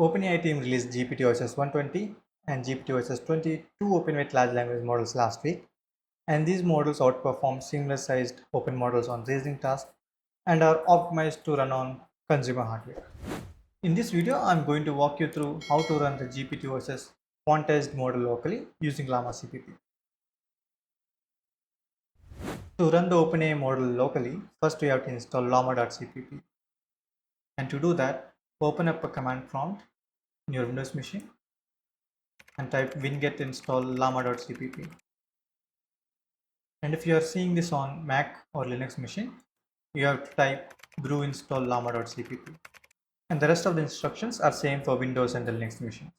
OpenAI team released GPT-OSS 120 and GPT-OSS 22 open-weight large language models last week, and these models outperform similar-sized open models on reasoning tasks and are optimized to run on consumer hardware. In this video, I'm going to walk you through how to run the GPT-OSS Quantized model locally using llama-cpp. To run the OpenAI model locally, first we have to install llama.cpp. And to do that, open up a command prompt in your Windows machine and type winget install llama.cpp. And if you are seeing this on Mac or Linux machine, you have to type brew install llama.cpp. And the rest of the instructions are same for Windows and the Linux machines.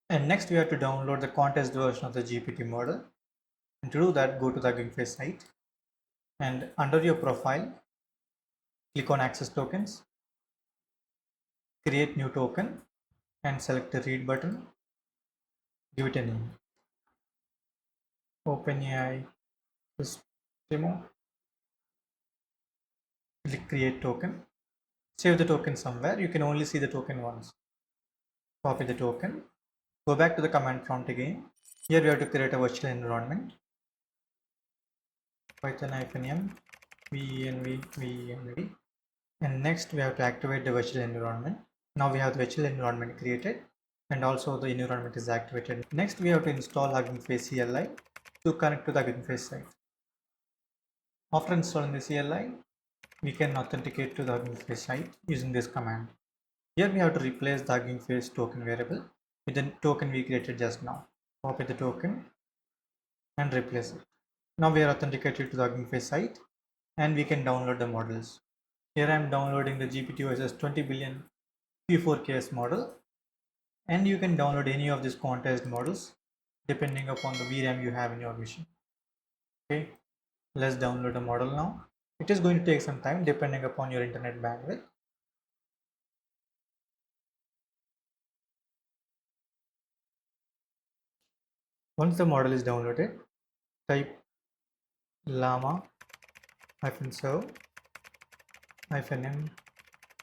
And next we have to download the Quantized version of the GPT model. And to do that, go to the Hugging Face site and under your profile, click on Access Tokens, create new token and select the read button, give it a name. OpenAI demo, click create token, save the token somewhere. You can only see the token once. Copy the token, go back to the command prompt again. Here we have to create a virtual environment. Python -m venv. And next we have to activate the virtual environment. Now we have the virtual environment created and also the environment is activated. Next we have to install Hugging Face CLI to connect to the Hugging Face site. After installing the CLI, we can authenticate to the Hugging Face site using this command. Here we have to replace the Hugging Face token variable with the token we created just now. Copy the token and replace it. Now we are authenticated to the Hugging Face site and we can download the models. Here I am downloading the GPT-OSS 20 billion P4KS model, and you can download any of these quantized models depending upon the VRAM you have in your machine. Okay, let's download the model now. It is going to take some time depending upon your internet bandwidth. Once the model is downloaded, type llama-server -m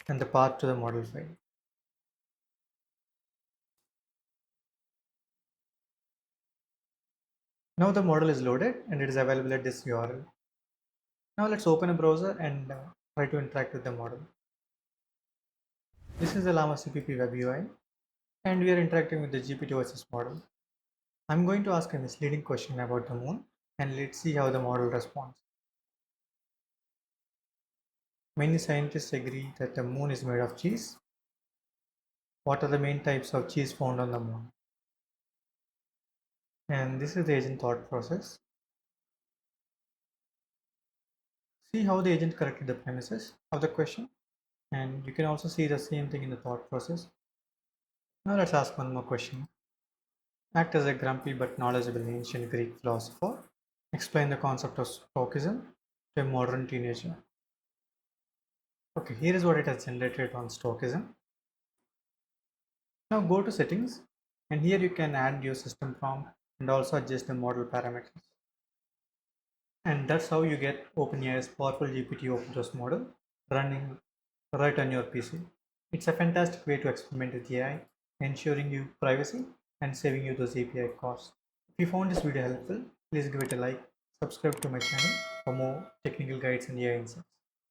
and the path to the model file. Now the model is loaded and it is available at this URL. Now let's open a browser and try to interact with the model. This is the llama-cpp web UI and we are interacting with the GPT-OSS model. I'm going to ask a misleading question about the moon and let's see how the model responds. Many scientists agree that the moon is made of cheese. What are the main types of cheese found on the moon? And this is the agent thought process. See how the agent corrected the premises of the question, and you can also see the same thing in the thought process. Now let's ask one more question. Act as a grumpy but knowledgeable ancient Greek philosopher. Explain the concept of stoicism to a modern teenager. Okay, here is what it has generated on stoicism. Now go to settings and here you can add your system prompt and also adjust the model parameters. And that's how you get OpenAI's powerful GPT open source model running right on your PC. It's a fantastic way to experiment with AI, ensuring you privacy and saving you those API costs. If you found this video helpful, please give it a like, subscribe to my channel for more technical guides and AI insights.